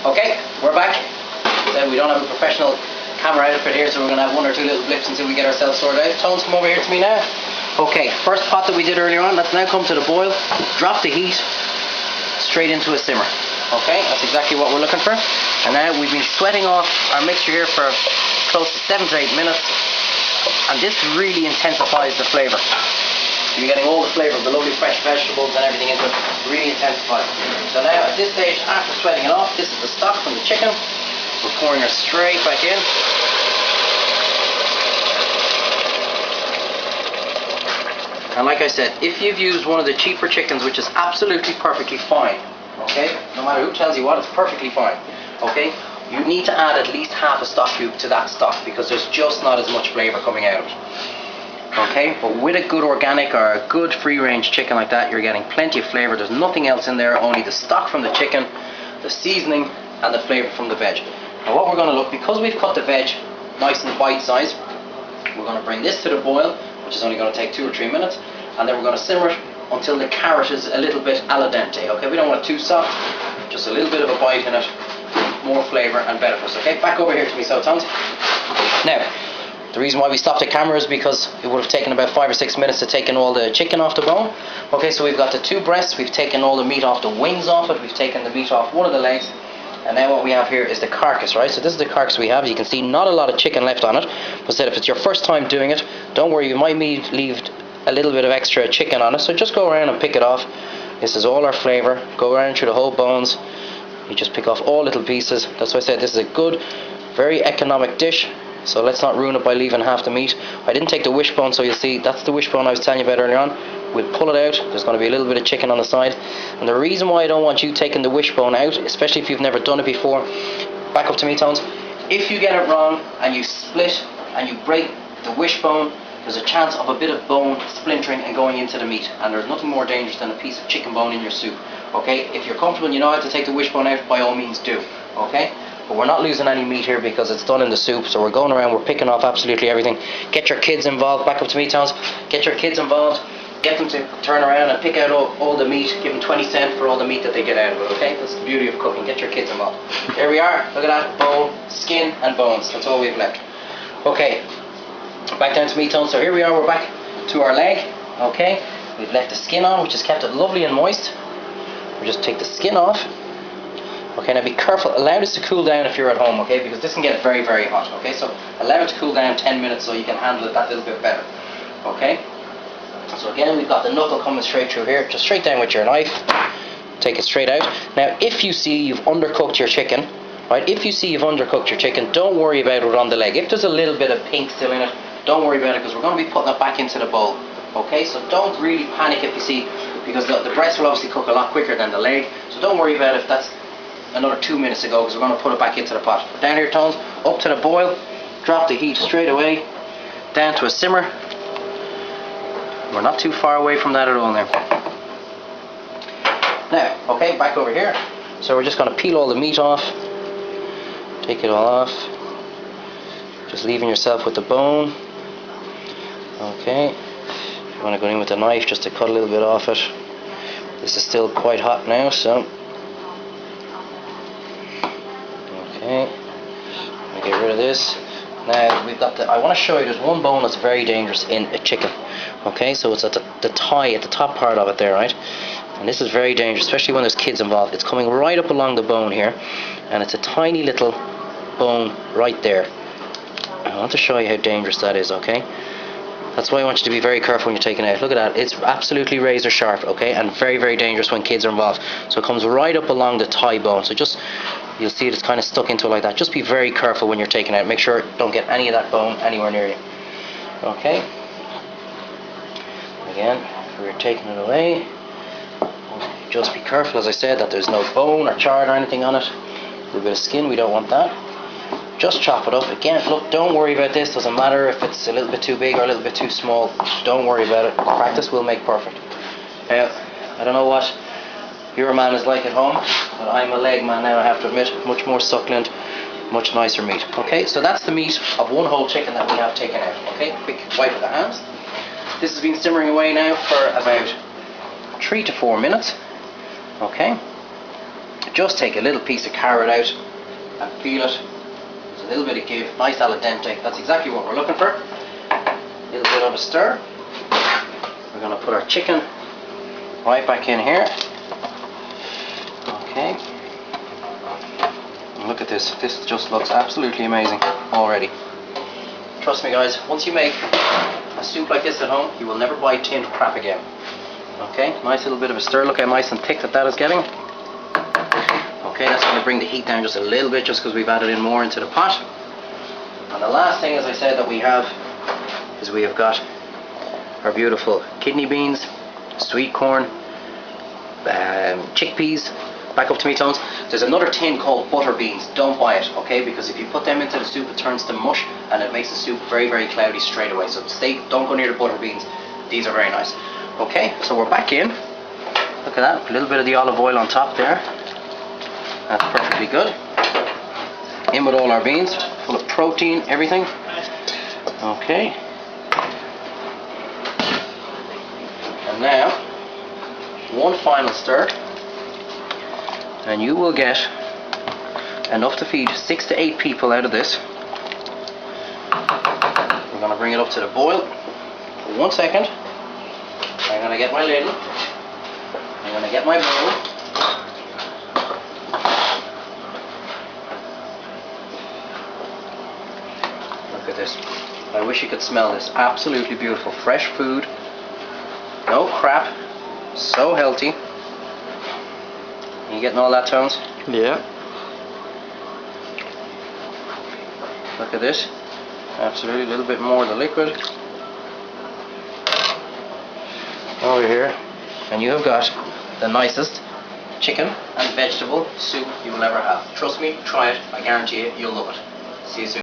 Okay, we're back. We don't have a professional camera outfit here, so we're going to have one or two little blips until we get ourselves sorted out. Tones, come over here to me now. Okay, first pot that we did earlier on, let's now come to the boil. Drop the heat straight into a simmer. Okay, that's exactly what we're looking for. And now we've been sweating off our mixture here for close to 7 to 8 minutes. And this really intensifies the flavour. You're getting all the flavour of the lovely fresh vegetables and everything into it. Really intensifies. So now at this stage, after sweating it off, this is the stock from the chicken. We're pouring her straight back in. And like I said, if you've used one of the cheaper chickens, which is absolutely perfectly fine, okay, no matter who tells you what, it's perfectly fine, okay, you need to add at least half a stock cube to that stock because there's just not as much flavour coming out of it. Okay, but with a good organic or a good free range chicken like that, you're getting plenty of flavour. There's nothing else in there, only the stock from the chicken, the seasoning and the flavour from the veg. Now what we're going to look, because we've cut the veg nice and bite size, we're going to bring this to the boil, which is only going to take 2 or 3 minutes, and then we're going to simmer it until the carrot is a little bit al dente. Okay, we don't want it too soft, just a little bit of a bite in it, more flavour and better for us. Okay, back over here to me, so Tones. Now, the reason why we stopped the camera is because it would have taken about 5 or 6 minutes to take all the chicken off the bone. Okay, so we've got the 2 breasts, we've taken all the meat off the wings off it, we've taken the meat off one of the legs, and now what we have here is the carcass, right? So this is the carcass we have. You can see not a lot of chicken left on it, but if it's your first time doing it, don't worry, you might leave a little bit of extra chicken on it, so just go around and pick it off. This is all our flavour. Go around through the whole bones. You just pick off all little pieces. That's why I said this is a good, very economic dish. So let's not ruin it by leaving half the meat. I didn't take the wishbone, so you'll see that's the wishbone I was telling you about earlier on. We'll pull it out. There's going to be a little bit of chicken on the side. And the reason why I don't want you taking the wishbone out, especially if you've never done it before, back up to me, Tones. If you get it wrong and you split and you break the wishbone, there's a chance of a bit of bone splintering and going into the meat. And there's nothing more dangerous than a piece of chicken bone in your soup. Okay? If you're comfortable and you know how to take the wishbone out, by all means do. Okay? But we're not losing any meat here because it's done in the soup, so we're going around, we're picking off absolutely everything. Get your kids involved. Back up to me, Tones. Get your kids involved. Get them to turn around and pick out all the meat. Give them 20 cents for all the meat that they get out of it, okay? That's the beauty of cooking. Get your kids involved. There we are. Look at that. Bone, skin and bones. That's all we've left. Okay. Back down to me, Tones. So here we are. We're back to our leg, okay? We've left the skin on, which has kept it lovely and moist. We just take the skin off. Okay, now be careful, allow this to cool down if you're at home, okay, because this can get very, very hot, okay, so allow it to cool down 10 minutes so you can handle it that little bit better, okay. So again, we've got the knuckle coming straight through here, just straight down with your knife, take it straight out. Now, if you see you've undercooked your chicken, right, if you see you've undercooked your chicken, don't worry about it on the leg. If there's a little bit of pink still in it, don't worry about it because we're going to be putting it back into the bowl, okay, so don't really panic if you see, because the breast will obviously cook a lot quicker than the leg, so don't worry about it if that's another 2 minutes ago because we're going to put it back into the pot. Down here, Tones, up to the boil, drop the heat straight away, down to a simmer. We're not too far away from that at all now. Now, okay, back over here. So we're just going to peel all the meat off, take it all off, just leaving yourself with the bone. Okay, you want to go in with a knife just to cut a little bit off it. This is still quite hot now, so okay, I'll get rid of this. Now we've got I want to show you there's one bone that's very dangerous in a chicken. Okay, so it's at the thigh, at the top part of it there, right? And this is very dangerous, especially when there's kids involved. It's coming right up along the bone here, and it's a tiny little bone right there. I want to show you how dangerous that is, okay? That's why I want you to be very careful when you're taking it out. Look at that, it's absolutely razor sharp, okay? And very, very dangerous when kids are involved. So it comes right up along the thigh bone. So just, you'll see it's kind of stuck into it like that. Just be very careful when you're taking it out. Make sure don't get any of that bone anywhere near you. Okay? Again, we're taking it away. Just be careful, as I said, that there's no bone or chard or anything on it. A little bit of skin, we don't want that. Just chop it up. Again, look, don't worry about this. Doesn't matter if it's a little bit too big or a little bit too small. Don't worry about it. Practice will make perfect. Now, I don't know what your man is like at home, but I'm a leg man now, I have to admit. Much more succulent, much nicer meat. Okay, so that's the meat of one whole chicken that we have taken out. Okay, quick wipe of the hands. This has been simmering away now for about 3 to 4 minutes. Okay, just take a little piece of carrot out and feel it. There's a little bit of give, nice al dente. That's exactly what we're looking for. A little bit of a stir. We're going to put our chicken right back in here. Okay. And look at this. This just looks absolutely amazing already. Trust me guys, once you make a soup like this at home, you will never buy tinned crap again. Okay, nice little bit of a stir. Look how nice and thick that is getting. Okay, that's going to bring the heat down just a little bit, just because we've added in more into the pot. And the last thing, as I said, that we have is we have got our beautiful kidney beans, sweet corn, chickpeas. Back up to me, Tones. There's another tin called butter beans. Don't buy it, okay? Because if you put them into the soup, it turns to mush and it makes the soup very, very cloudy straight away. So don't go near the butter beans. These are very nice. Okay, so we're back in. Look at that, a little bit of the olive oil on top there. That's perfectly good. In with all our beans, full of protein, everything. Okay. And now, one final stir, and you will get enough to feed 6 to 8 people out of this. We're going to bring it up to the boil for 1 second. I'm going to get my ladle. I'm going to get my bowl. Look at this. I wish you could smell this. Absolutely beautiful. Fresh food. No crap. So healthy. You getting all that, Tones? Yeah. Look at this. Absolutely. A little bit more of the liquid. Over here. And you have got the nicest chicken and vegetable soup you will ever have. Trust me, try it. I guarantee you, you'll love it. See you soon.